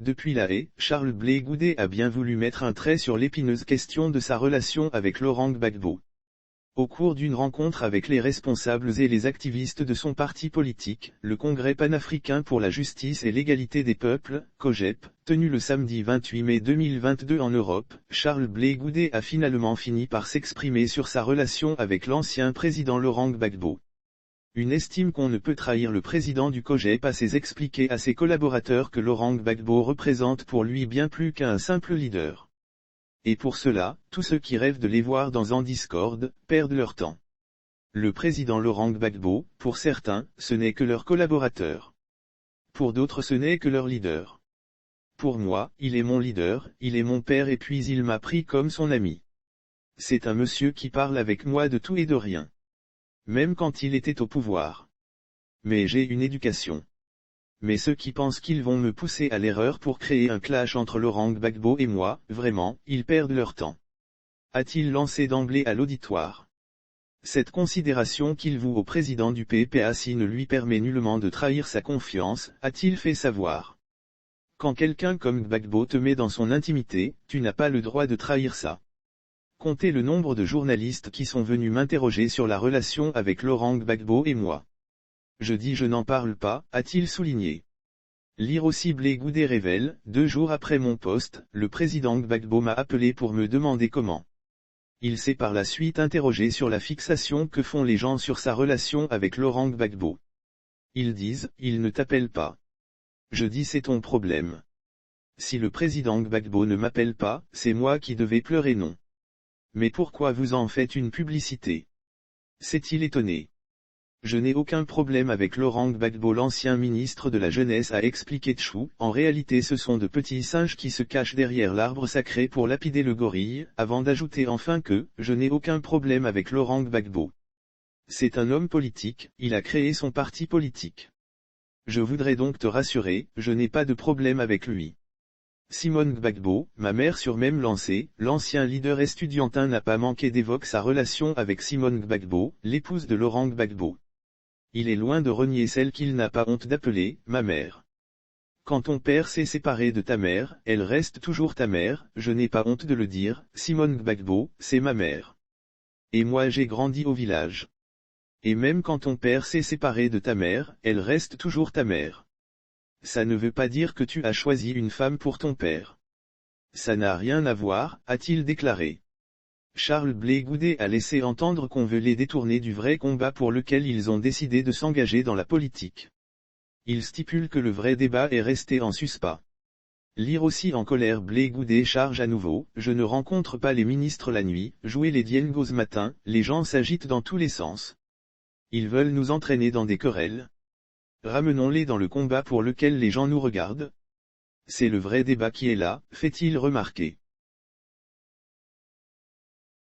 Depuis La Haye, Charles Blé Goudet a bien voulu mettre un trait sur l'épineuse question de sa relation avec Laurent Gbagbo. Au cours d'une rencontre avec les responsables et les activistes de son parti politique, le Congrès panafricain pour la justice et l'égalité des peuples, COJEP, tenu le samedi 28 mai 2022 en Europe, Charles Blé Goudet a finalement fini par s'exprimer sur sa relation avec l'ancien président Laurent Gbagbo. Une estime qu'on ne peut trahir. Le président du COJEP a expliqué à ses collaborateurs que Laurent Gbagbo représente pour lui bien plus qu'un simple leader. Et pour cela, tous ceux qui rêvent de les voir dans en discorde, perdent leur temps. Le président Laurent Gbagbo, pour certains, ce n'est que leur collaborateur. Pour d'autres ce n'est que leur leader. Pour moi, il est mon leader, il est mon père et puis il m'a pris comme son ami. C'est un monsieur qui parle avec moi de tout et de rien. Même quand il était au pouvoir. Mais j'ai une éducation. Mais ceux qui pensent qu'ils vont me pousser à l'erreur pour créer un clash entre Laurent Gbagbo et moi, vraiment, ils perdent leur temps. A-t-il lancé d'emblée à l'auditoire. Cette considération qu'il voue au président du PPAC ne lui permet nullement de trahir sa confiance, a-t-il fait savoir. Quand quelqu'un comme Gbagbo te met dans son intimité, tu n'as pas le droit de trahir ça. Comptez le nombre de journalistes qui sont venus m'interroger sur la relation avec Laurent Gbagbo et moi. Je dis je n'en parle pas, a-t-il souligné. Lire aussi Blé Goudet révèle, 2 jours après mon post, le président Gbagbo m'a appelé pour me demander comment. Il s'est par la suite interrogé sur la fixation que font les gens sur sa relation avec Laurent Gbagbo. Ils disent, il ne t'appelle pas. Je dis c'est ton problème. Si le président Gbagbo ne m'appelle pas, c'est moi qui devais pleurer non. Mais pourquoi vous en faites une publicité? S'est-il étonné. Je n'ai aucun problème avec Laurent Gbagbo. L'ancien ministre de la Jeunesse a expliqué Tchou, en réalité ce sont de petits singes qui se cachent derrière l'arbre sacré pour lapider le gorille, avant d'ajouter enfin que, je n'ai aucun problème avec Laurent Gbagbo. C'est un homme politique, il a créé son parti politique. Je voudrais donc te rassurer, je n'ai pas de problème avec lui. Simone Gbagbo, ma mère sur même lancé, l'ancien leader estudiantin n'a pas manqué d'évoquer sa relation avec Simone Gbagbo, l'épouse de Laurent Gbagbo. Il est loin de renier celle qu'il n'a pas honte d'appeler « ma mère ». Quand ton père s'est séparé de ta mère, elle reste toujours ta mère, je n'ai pas honte de le dire, Simone Gbagbo, c'est ma mère. Et moi j'ai grandi au village. Et même quand ton père s'est séparé de ta mère, elle reste toujours ta mère. Ça ne veut pas dire que tu as choisi une femme pour ton père. Ça n'a rien à voir, a-t-il déclaré. Charles Blé Goudet a laissé entendre qu'on veut les détourner du vrai combat pour lequel ils ont décidé de s'engager dans la politique. Il stipule que le vrai débat est resté en suspens. Lire aussi en colère Blé Goudet charge à nouveau, je ne rencontre pas les ministres la nuit, jouer les diengos matin, les gens s'agitent dans tous les sens. Ils veulent nous entraîner dans des querelles. Ramenons-les dans le combat pour lequel les gens nous regardent. C'est le vrai débat qui est là, fait-il remarquer.